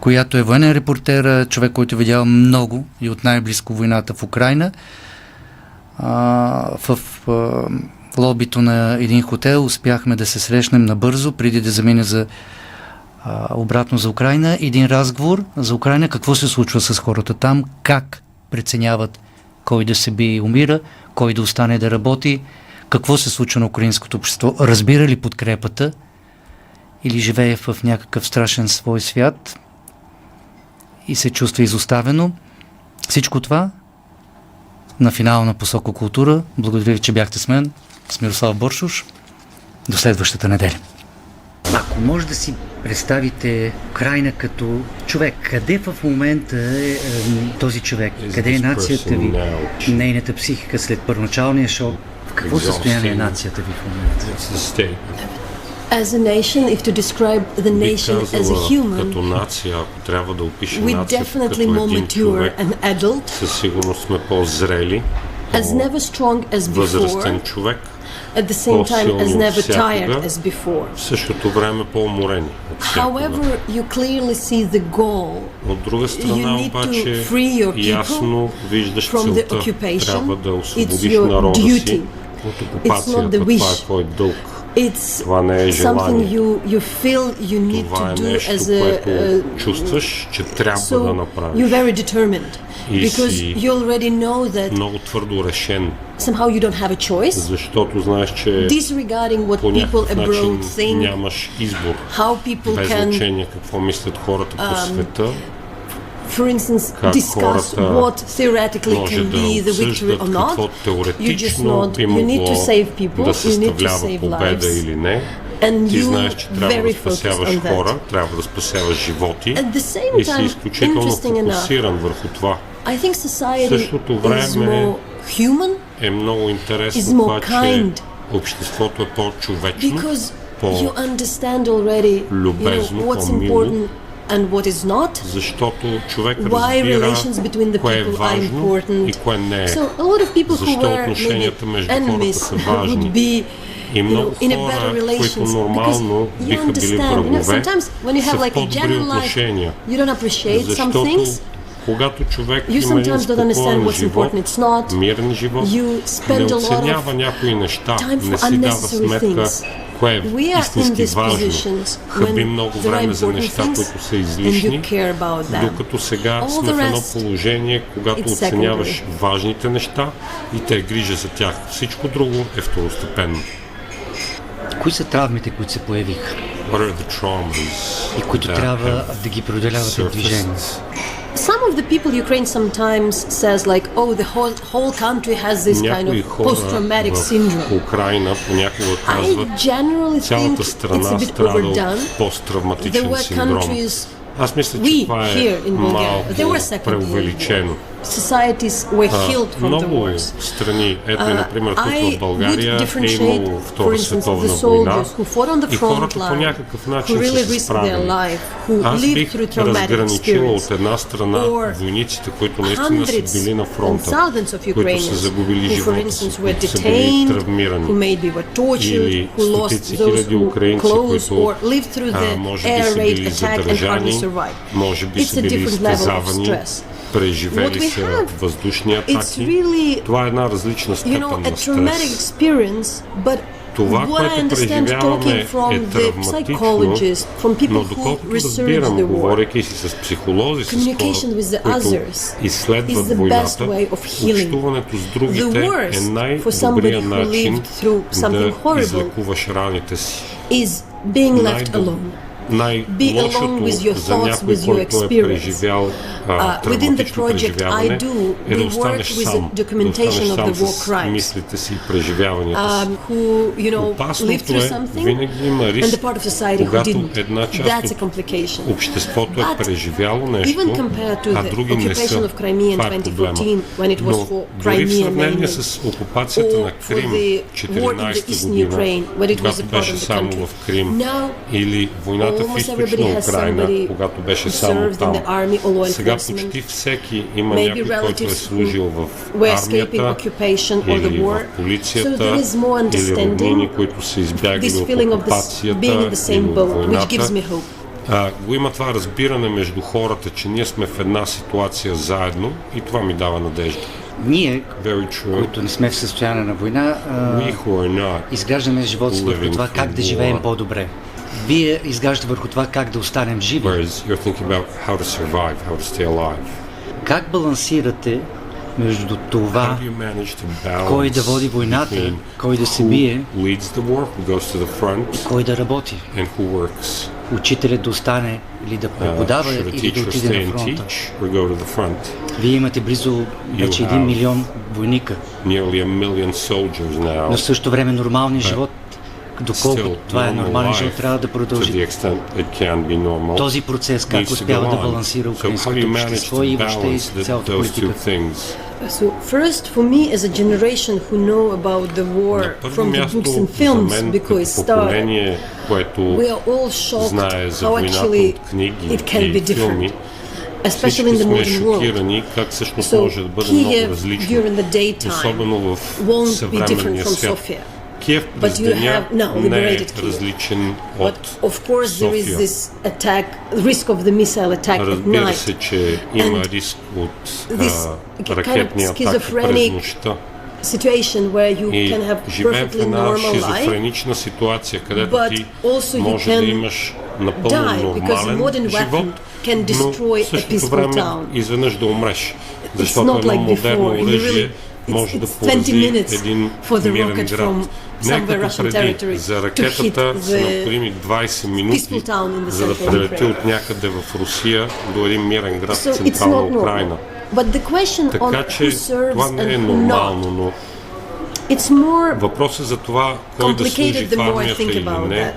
която е военен репортер, човек, който видял много и от най-близко войната в Украйна. В лобито на един хотел успяхме да се срещнем набързо, преди да замине обратно за Украйна. Един разговор за Украйна, какво се случва с хората там, как преценяват кой да се бие и умира, кой да остане да работи, какво се случва на украинското общество, разбира ли подкрепата или живее в някакъв страшен свой свят и се чувства изоставено. Всичко това на финала на Посока култура. Благодаря ви, че бяхте с мен, с Мирослав Боршош. До следващата неделя. Ако може да си представите Украйна като човек, къде в момента е този човек? Къде е нацията ви? Нейната психика след първоначалния шок? В какво състояние е нацията ви в момента? As a nation, if to describe the nation as a human, като нация, ако трябва да опишем we нацията definitely като more един mature човек, and adult, със сигурност сме по-зрели, as never strong as възрастен before, човек, at the same time as never tired всякога, as before. в същото време по-уморени от всякога. However, you clearly see the goal. От друга страна You need обаче to free your ясно виждаш from the целта. occupation. Трябва да It's освободиш your народа duty. си от It's not окупацията. the Това е wish. твой дълг. It's Това не е желание. something you feel you need Това е to do нещо, as a което чувстваш, че трябва да so направиш. you're very determined И because си you already know that много твърдо решен, somehow you don't have a choice. защото знаеш, че Disregarding what по people някакъв abroad начин think, нямаш избор. how people Без can, значение какво мислят хората по света, for instance, как discuss хората what theoretically може can да be the victory обсъждат or not. какво You just теоретично know би you need to могло save people, да you need to съставлява save победа lives, или не. and Ти you знаеш, че трябва да very focused спасяваш on that. хора, трябва да спасяваш животи At the same и си time, изключително interesting enough, фокусиран върху това. I think society Същото is време more human е много is интересно more това, че kind. обществото е по-човечно, Because you understand already, любезно, what's по-мило, important and what is not. Защото човек Why разбира relations between the кое е people are важно important. и кое не е. So a lot of people who Защо were отношенията maybe между хората enemies са would важни. be И много in a better хора, които relations because нормално you биха били understand. врагове, Sometimes when you са have в like a по-добри general life, отношения. you don't appreciate some Защото things. когато човек You има един sometimes don't understand спокоен what's живот, important, it's not. мирен живот, You не spend a lot оценява of някои неща, time for не си дава unnecessary сметка things. кое е We are in истински these важно. positions Хаби when много there are време за important неща, things които са and излишни, you care about them. докато сега All сме the в едно rest, положение, когато it's оценяваш secondary. важните неща и те грижа за тях. Всичко друго е второстепенно. Кои са травмите, които се появиха What are the traumas и които that трябва have да ги преодолявате в движение? surfaced? Some of the people Ukraine sometimes says like, oh, the whole country has this kind Някои of хора post-traumatic в syndrome. Украйна понякога I казват, generally think цялата it's страна a bit страда от overdone. There посттравматичен were синдром. countries, Аз мисля, че we това here е in Bulgaria, there were малко second преувеличено. societies were healed from the Много wars. страни, ето и например тук I в България would е differentiate, имало for Втора instance, световна the война soldiers who fought on the и front хората по line, някакъв who начин really са се risked their справили. life, who Аз lived бих through traumatic разграничила experience. от една страна Or войниците, които наистина са Hundreds били на and фронта, thousands of които са Ukrainians загубили who, for живота си, instance, were които са били detained, травмирани. who maybe were tortured, Или who lost стотици those хиляди who украинци, close които or lived through the може би air са raid били attack and hardly задържани, survived. може би It's са a били different level of изтезавани, stress. преживели What we са have, въздушни It's атаки. really, Това е една различна you степен know, a на traumatic стрес. experience, but Това, what I което understand преживяваме talking from е the травматично, psychologists, from но people who доколкото research разбирам, the war, говорейки си с психолози, с communication хора, with the които others is изследват the best войната, way of healing. общуването с The другите е worst for най-добрият somebody who начин lived through something да horrible излекуваш раните си. is being left alone. Be alone Най-лошото with your за thoughts, някой, with your който е experience. преживял Within the травматично project I преживяване, do, е да we work останеш with сам, the documentation of the war с crimes. мислите си и преживяванията си. Who, you know, lived Опасното through е, something винаги има and the риск, part of society who когато didn't. една част That's a от complication. обществото е But преживяло нещо, even compared to а the други не occupation са. of Crimea in Това е проблема. 2014, when it was Но for дори в Crimea сравнение mainly, с окупацията or на for Крим the в war in the 14-та Eastern година, Ukraine, when it was когато a part беше of the само country. в Крим, Now, или войната в almost източна everybody has Украйна, somebody когато беше who само served in там. the army or law Сега enforcement, почти всеки има maybe някой, който е relatives служил в were escaping армията occupation or the или в war. So полицията, there is more или роднини, understanding, които са избягали this от feeling of this окупацията being in the или same от boat, which gives войната. me hope. го има това разбиране между хората, че ние сме в една ситуация заедно и това ми дава надежда. Ние, Very true. които не сме в състояние на война, We who are not изграждаме живота си върху това как да живеем по-добре. Вие изграждате върху това как да останем живи. whereas you're thinking about how to survive, how to stay alive. Как балансирате между това, How do you manage to balance кой да води войната, between кой да се who бие leads the war, who goes to the и front, кой да работи? and who works? Учителят да остане или да преподава Should a или да teacher отиде stay на and фронта? teach or go to the front? Вие имате близо вече 1 have милион войника, Nearly 1 million soldiers now. но в същото време нормалният живот, доколко Still това е normal нормален life, живот, трябва да to продължи. the extent it can be normal. Този процес как needs to успява go да on. балансира So how do украинското you manage общество и to въобще balance и цялата those two политика? things? So first, for me, as a generation who know about the war На първо from the място, books and за films мен, because it като started, поколение, което we are all shocked знае за how войната actually от книги it can be и филми, different, especially всички in the сме modern world. шокирани как всъщност So може да бъде много Kiev различно, during the daytime особено в won't be different съвременния from свят. Sofia. Киев през But you деня have now не е liberated Kiev. различен But от of course there is София. this attack, risk of the missile attack at Разбира night. се, че има And риск от this ракетни kind of атаки през schizophrenic нощта. Situation where you И can have живеем в perfectly една normal life, шизофренична ситуация, където but ти also you може да can имаш напълно die because нормален modern живот, weapon can но destroy в a същото peaceful време town. изведнъж да умреш. Защото not едно like модерно before. You оръжие really- може да it's 20 порази minutes един for the мирен rocket град. from Не somewhere като Russian преди. territory За to ракетата hit са the необходими 20 минути, peaceful town in the за да central прелети Ukraine. от някъде в Русия до един мирен град So в it's Централна not Украйна. normal. But the question on Така who че serves това не е and who нормално, not, но it's more въпросът за това кой да служи complicated в the more I армията think или about не, that.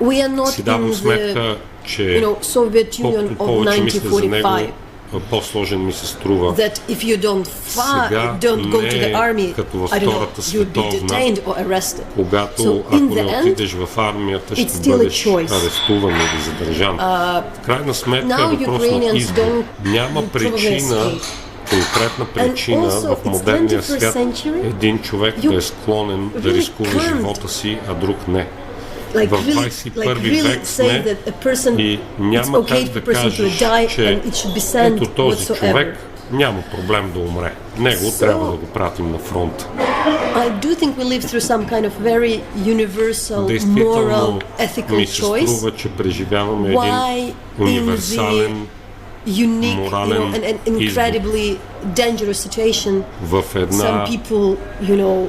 We are not си in давам сметка, the че Soviet Union колкото of повече мисля за него, 1945. по-сложен ми се струва. That if you don't Сега don't go to the не е army, като в I don't know, Втората you'll be световна, detained or arrested. когато So, ако in не the end, отидеш в армията, it's ще still a бъдеш choice. арестуван или задържан. В крайна сметка е now въпрос на Ukrainians избор. don't Няма probably причина, escape. конкретна причина also, в it's модерния 21st свят century. един човек You да е склонен да really рискува can't. живота си, а друг не. Like В really, 21 really век say сме that a person, и it's няма okay как for да a person to кажеш, die че and it should be sent ето този whatsoever. човек няма проблем да умре. Него трябва да го пратим на фронт. I do think we live through some kind of very universal, moral, Действително ethical ми се choice. струва, че преживяваме един Why универсален unique, морален and incredibly dangerous situation. в една Some people,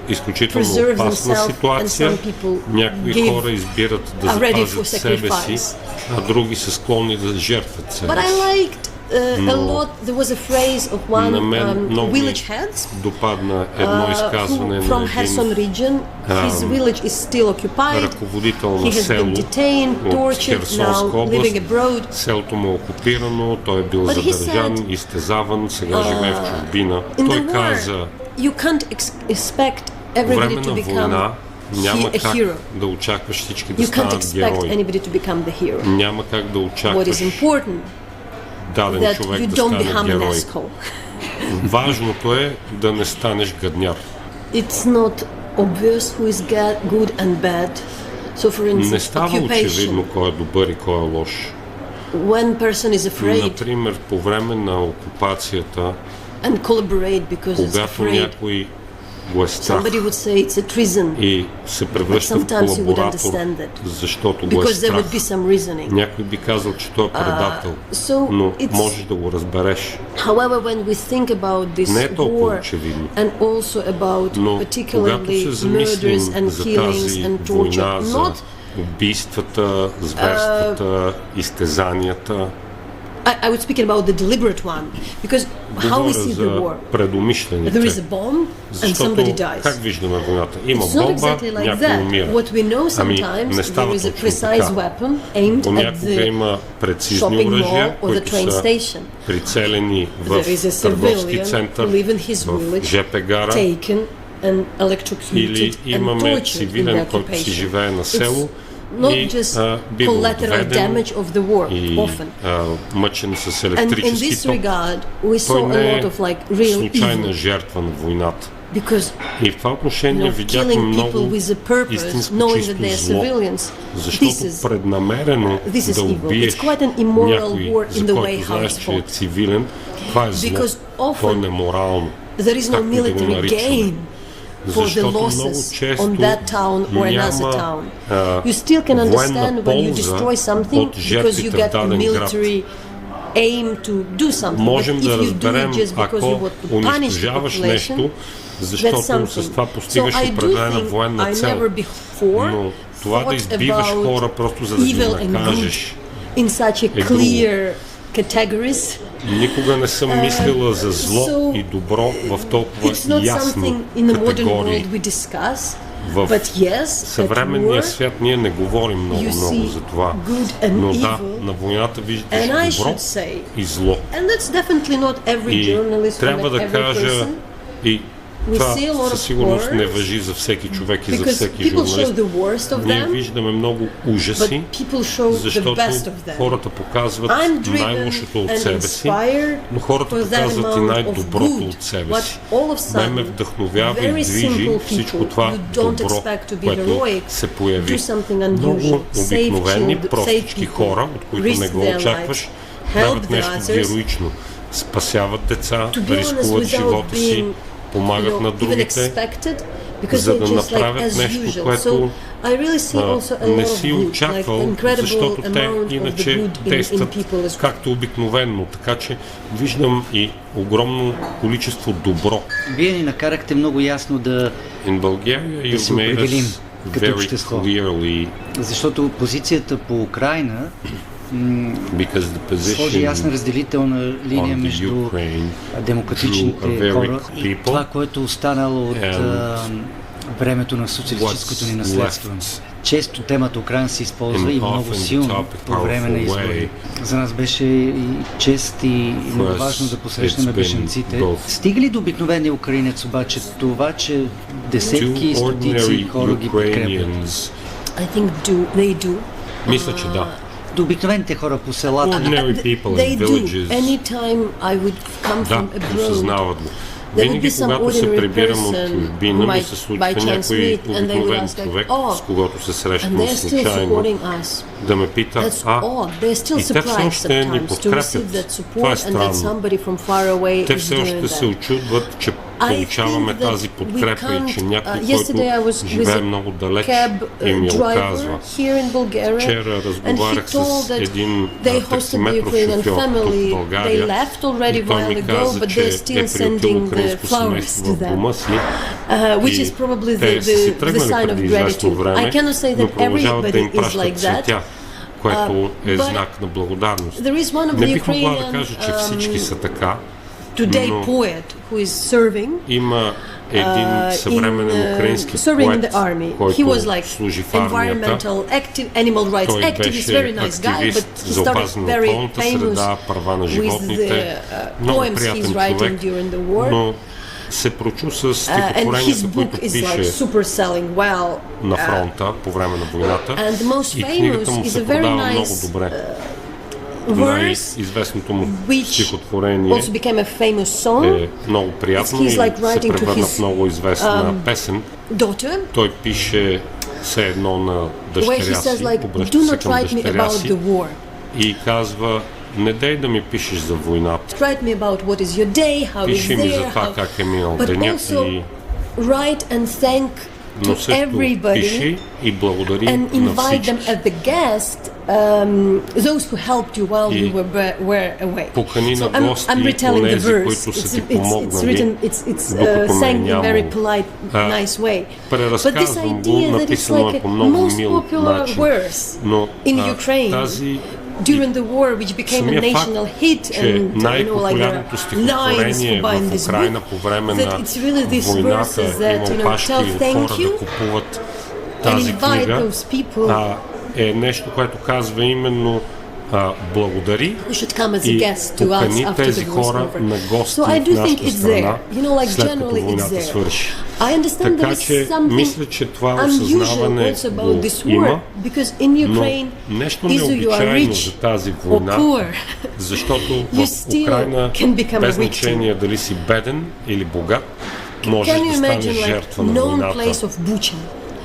изключително preserve опасна themselves, and ситуация. some people Някои give хора избират да are ready for запазят себе си, sacrifice. а други са склонни да жертват себе But I си. liked a lot. There was a phrase of one На мен много ми village heads допадна едно изказване who, from на Kherson един region. His village is still occupied. ръководител He на has село been detained, от tortured, Херсонска now област. living abroad. Селото му е окупирано, той е бил But he задържан, said, изтезаван, сега живее в чужбина. In Той the war, каза, you can't expect по everybody време to на become война няма a как hero. да очакваш всички да You can't станат expect герои. anybody to become the hero. Няма как да What is очакваш important даден that човек you да don't стане become an герой. asshole. Важното е да не станеш гадняр. It's not obvious who is good and bad. So, for Не instance, става occupation. очевидно кой е добър и кой е лош. When person is afraid Например, по време на окупацията, and collaborate because it's когато afraid, някой го е страх somebody would say it's a treason и се превръща в sometimes you would колаборатор, understand that. защото го е because there страх. would be some reasoning. Някой би казал, че той е предател, So но it's- можеш да го разбереш. However, when we think about this Не е толкова war очевидно. and also about Но когато particularly се murders замислим and за killings тази and война, torture, за not убийствата, зверствата, изтезанията, I would speak about the deliberate one because how we говоря see the за war. There is a предумишлените. bomb and Защото somebody dies. как виждаме войната? Има It's not бомба, exactly like някой that. умира. What we know Ами, sometimes не става there is a точно precise така. weapon aimed at Понякога the има прецизни shopping mall оръжия, or the които train са station. прицелени в There is a търговски civilian център, who live in his в village, ЖП гара, taken and electrocuted или and имаме tortured in цивилен, the който си occupation. живее на село Not и just бива collateral отведен damage of the war, и often. мъчен с And in електрически this ток. regard, we Той saw a не lot е of like real случайна evil. жертва на войната. Because И в това отношение видяхме killing много people with a purpose, истинско knowing that they are чисто зло, civilians, защото преднамерено this is да evil. убиеш It's quite an immoral някой, war in за the way който how знаеш, it's че е fought. цивилен, това е зло, Because often то е неморално. there is no както да го military наричаме. gain for the Защото много losses често on that town or another town. няма You still can understand военна when you полза destroy something от because you жертвите в get a даден град. military aim to do something. Можем But да if you do it разберем, just because you ако want to punish the унищожаваш population, нещо, защото that's с something. това So постигаш I do определена think военна I цел. never before Но това да thought избиваш about хора просто за да ги evil and накажеш, good in such a друго. clear categories. никога не съм мислила за зло So и добро в толкова It's not ясни something in the modern категории. world we discuss, В but yes, at съвременния war, свят ние не говорим you много see за това. good and Но да, evil, на войната and I виждаш добро should say, и зло. and that's definitely not every И journalist or трябва да every кажа, person, и we това see a lot със of сигурност не horrors, важи за всеки човек и за because всеки people show журналист. the worst of Ние them, виждаме много but ужаси, people show the защото best of them. хората показват I'm driven най-лошото от and себе си, inspired но хората for that показват и amount най-доброто of good. от себе What си. all of Мен ме sudden, вдъхновява и very движи simple всичко people това you don't добро, expect to be което heroic, се появи. do something Много unusual, save обикновени, children, простички save people, хора, от които не risk го their очакваш, lives, правят help the нещо others. героично. Спасяват деца, To be honest, рискуват without живота си, being, помагат на even другите, expected, because за they're да just like направят as нещо, usual. което So I really see also a не lot си of good, like очаквал, incredible защото те amount of the иначе good in действат people as както обикновенно. Така че виждам и огромно количество добро. Вие ни накарахте много ясно да In Bulgaria you се made определим us като very общество. clearly, Защото позицията по Украйна because the сложи ясна position разделителна линия on the между Ukraine демократичните drew a very хора и people това, което е останало от времето на социалистическото ни what's наследство. left Често темата Украйна се използва in и много often силно topic, по време на powerful избори. way. За нас беше и чест и много us важно да посрещнем it's been бежанците. both. Стига ли до обикновения украинец обаче това, че десетки и Two стотици ordinary хора ги подкрепят? Ukrainians, I think they do. мисля, че да. До обикновените хора по селата. Ordinary people They in do. villages, Anytime I would come да, from abroad, осъзнават го. there would Винаги, be some когато се ordinary прибирам от person чужбина, who ми might се by случва chance някой meet and they would обикновен ask like, човек, oh, с когото се and срещам they're still случайно, supporting us. да ме пита, That's odd. They're still и те все surprised още ни sometimes to подкрепят. receive that Това е support and that странно. somebody from far away Те is все doing още се that. очудват, че получаваме тази подкрепа и че някой, Yesterday I was който with живее a много далеч, cab им я driver оказва. here in Bulgaria, Вчера and he разговарях told с that един they hosted the таксиметров Ukrainian шофьор тук в family. They България left already и той while ми ago, каза, but че they're е still приютил sending the украинско flowers семейство to в them, дома си. which И is probably те са си the тръгнали sign of преди известно gratitude. време, I cannot say но that продължават да им everybody is пращат like that. цветя, което е but знак на благодарност. There is one of Не the бих могла да Ukrainian кажа, че всички са така. today но poet who is serving. Има един съвременен украински serving in поет, the army. He който was like служи в армията. environmental animal rights Той activist, беше very nice guy, but активист he за started опазване на very околната среда, famous права на with животните. the Много poems he's приятен writing човек, during the war. но се прочу с And his стихотворенията, book които is like пише super selling well. на фронта по време на войната. And the most И книгата famous му is се a very продава много nice добре. verse, Най-известното му which стихотворение also became a famous song. е много приятно и He's like се writing to превърна his, в много известна песен. Daughter, Той пише все едно на where he дъщеря says си, like, do обръща се not към write me дъщеря about си the war. и казва: не дей да ми пишеш за войната. Write me about what is your day, how is Пиши ми за there, това how... как е минал But деня also и write and thank но to също everybody пиши и благодари and на invite them всички. as the guest, those who helped you while you were away. Покани на I'm гости retelling the онези, verse. които са ти It's помогнали, written, it's докато ме е sang in a very нямало. polite, nice way. But this Преразказвам го, idea that it's написано like е по a много most мил popular начин. verse Но in Ukraine тази during the war, which became a самия факт, national hit, че and like най-популярното lines стихотворение for buying в this Украйна book, по време that на it's really these войната verses that, има опашки tell от thank хора you да купуват and тази invite книга, those people е нещо, което казва именно благодари who should come as a и guest to us покани after тези the war is хора over. на гости So I в do think нашата it's there. страна, You know, like след като generally it's войната there. свърши. I understand Така there is че something мисля, че това unusual осъзнаване also го about this war, има, because in но Ukraine, нещо either you are необичайно rich за тази or война, poor, защото you в still Украйна can become a без victim. значение дали си беден или богат, можеш can да you станеш imagine like жертва на known войната. place of Bucha?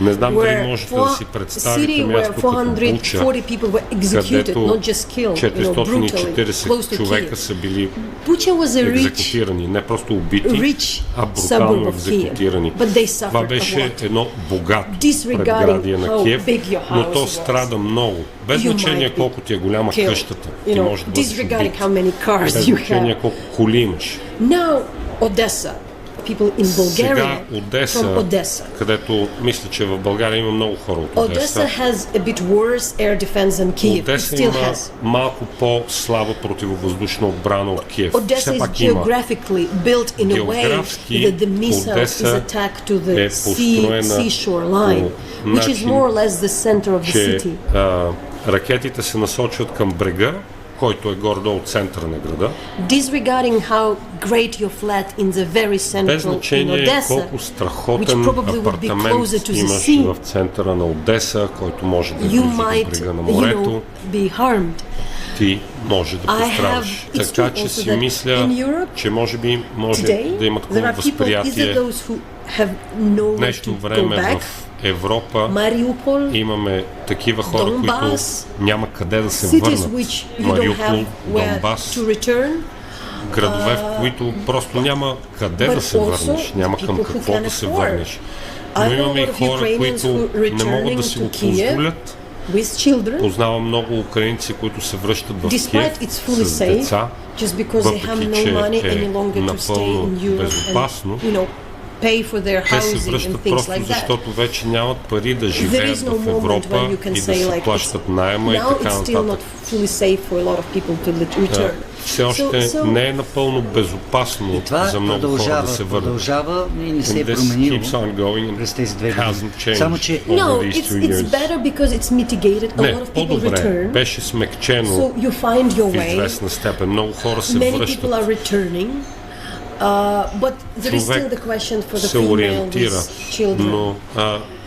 Не знам дали Where можете да си a представите city where място като 440 Буча, people were executed, където not just killed, brutally, close 440 to човека Kiev. са били Bucha was a rich, екзекутирани, не просто убити, rich а suburb брутално of Kiev, екзекутирани. but they Това suffered a беше lot. едно богато Disregarding предградие на how Киев, big your но house то was. страда много. Без You значение might be колко ти е голяма killed. къщата, You ти know, можеш да бъдеш disregarding убит. how many cars Без you значение have. колко коли имаш. Now, Odessa, people in Сега Bulgaria from Одеса, Odessa. където мисля, че в България има много хора от Одеса. Odessa has a bit worse air defense than Kiev. It Одеса still има has. малко по-слаба противовъздушна отбрана от Киев. Odessa Все is пак има. geographically built in a way Географски that the missile is Одеса attacked to the е построена seashore line, по which is начин, more or less the center of the че city. ракетите се насочват към брега, който е горе от центъра на града. Disregarding how great your flat in the very Без central in значение Odessa, колко страхотен which probably would be апартамент closer to the имаш sea, в центъра на Одеса, който може да е you близо до might, брега на морето, be harmed. ти може да I пострадаш. have- it's Така true че also си that мисля, in Europe, че може би може Today, да има there такова are people, either възприятие. those who have nowhere В днешно to go време back, в Европа Mariupol, имаме такива хора, Донбас, които няма къде да се cities върнат. which you don't Мариупол, have where Донбас, to return, градове, в които просто няма къде but да се also върнеш, няма people към who какво can да се afford. върнеш. Но I know имаме и a lot of хора, Ukrainians които who не могат да returning си to го Kiev позволят. with children, Познавам много украинци, които се връщат в despite Киев it's fully с safe, деца, just because they have въпреки no че money е any longer to stay напълно in Europe безопасно. and, pay for their Те се housing връщат and things просто like that. защото вече нямат пари да There живеят is no в moment Европа when you can и да say си like плащат найема и now така it's still not нататък. fully safe for a lot of people to return. Все още So- не е напълно безопасно И това за много хора да се върнат. продължава и не се е And this променило keeps on going and през тези 2 години. hasn't changed Само че over No, these it's 2 years. better because it's mitigated. A Не, lot of people по-добре. return, Беше смекчено so you find your в way. известна степен. Много хора се Many people връщат. are returning, but there is still the question for the се female ориентира, with children. но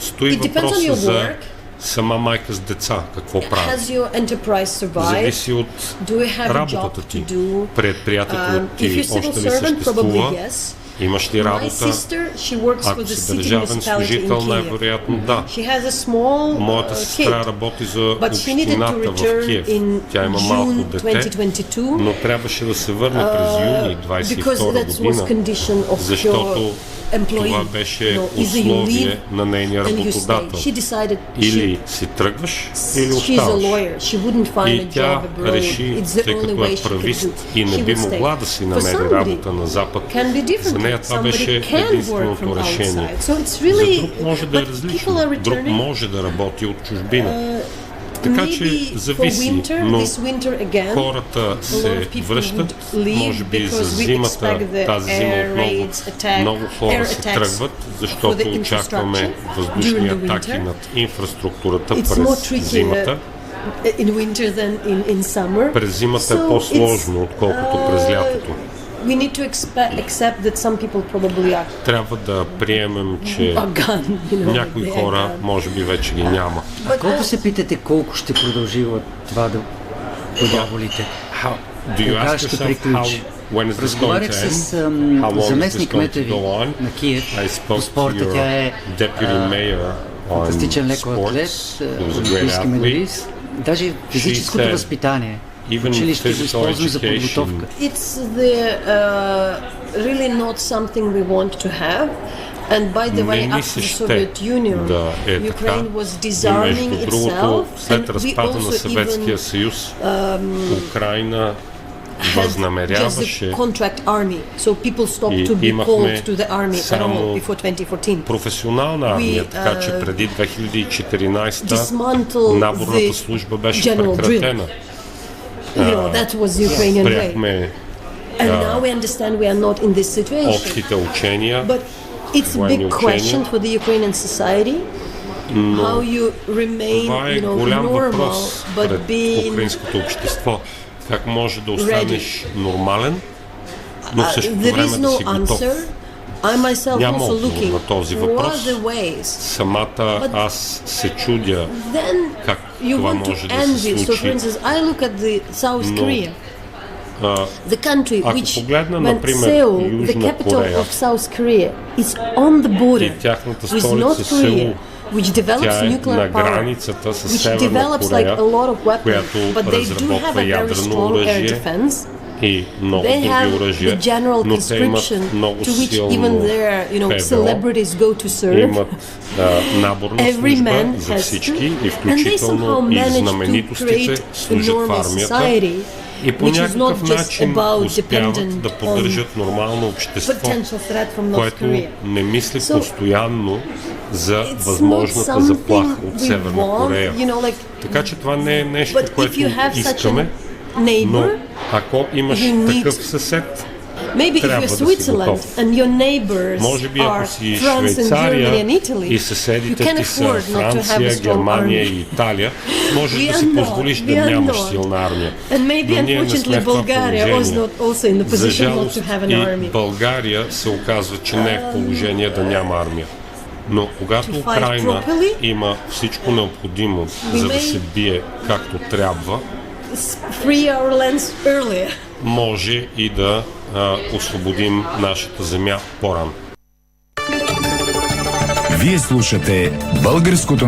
стои It depends on въпроса your за work. сама майка с деца. Какво прави? Has your enterprise survived? Зависи от Do you have a работата job ти. to do? Предприятието If ти you're civil още ли servant, probably съществува? yes. Имаш ли My работа? sister, she works for Ако the си city държавен municipality in служител, Kiev. най-вероятно да. She has a small Моята сестра kid, работи за but she needed to общината в return Киев. in Тя има малко June дете, 2022 но трябваше да се върне през юни because 22 that was година, condition of защото your employee. това беше Either you условие leave на нейния and you stay. работодател. She decided Или си тръгваш, или she's a оставаш. lawyer. She wouldn't find И a job тя abroad. реши, It's the тъй only като way е she could правист do. и не She би would stay. могла да си For намери somebody работа на Запад, can be different. за нея това Somebody беше can work единственото from решение. outside. So it's really, За друг може да е but people различно, are друг returning. може да работи от чужбина. Така че Maybe зависи, for winter, но this winter again, хората a lot of се people връщат, would leave може би за because we зимата, expect the тази зима air отново raids attack, много хора air се attacks тръгват, for защото the очакваме infrastructure въздушни during the атаки winter. над инфраструктурата It's more през tricky зимата. in winter than in summer. През зимата So е по-сложно, отколкото през лятото. We need to accept that some people probably are Трябва да приемем, че gone. някои хора може би вече ги няма. А колко се питате колко ще продължи това да подяволите? Do you Кога ask ще yourself how, приключи? when is this going Разговарях to с end? How long is this заместник going to кмета ви go on? на Киев I по spoke to спорта. Тя е your deputy mayor on фантастичен лекоатлет, sports. He was a great олимпийски athlete. медалист. Даже физическото said, възпитание. Even Училище го physical използваме за education. подготовка. It's really not something we want to have. And by the way, Не ми after се the ще Soviet Union, да е така. Ukraine was И disarming между другото, itself, след and we разпада на also Съветския even съюз, Украйна had just възнамеряваше the contract army. So people stopped и to be имахме called to the army at само all before 2014. професионална армия, така че преди 2014 Dismantle наборната the служба беше general drill. прекратена. That was the Ukrainian way. Спряхме And now we understand we are not in this situation. общите учения, But it's a военни big учения, question for the Ukrainian society. How you remain, това е голям normal, въпрос but пред being украинското общество. Как може да останеш нормален, но в същото there is време да no си готов. answer. I myself Няма also отговор looking на този for въпрос. the ways. Самата аз се чудя Then как you това want може to да end се this. So, for случи. instance, I look at the South Но Korea. The country ако which, погледна, when например, Seoul, the Южна capital Корея of South Korea, is on the и border тяхната with столица North Сеул, Korea, which develops тя е на nuclear power, границата с which Северна develops like Корея, a lot of weapons, която but they do have разработва a very ядрено strong air оръжие defense. и много They други have the оръжия, general но те имат conscription много to which силно even their, ПВО, celebrities go to serve. имат наборна Every служба man за has всички to, и включително и знаменитостите служат в армията. И по някакъв начин успяват да поддържат нормално общество, което не мисли постоянно за възможната заплаха от Северна Корея. Така че това не е нещо, което искаме, но ако имаш такъв съсед, трябва да си готов. Може би ако си Швейцария и съседите ти са Франция, Германия и Италия, можеш да си позволиш да нямаш силна армия. Но ние не сме в това положение. За жалост и България се оказва, че не е в положение да няма армия. Но когато Украйна има всичко необходимо, за да се бие както трябва, може и да освободим нашата земя по-рано. Вие слушате българското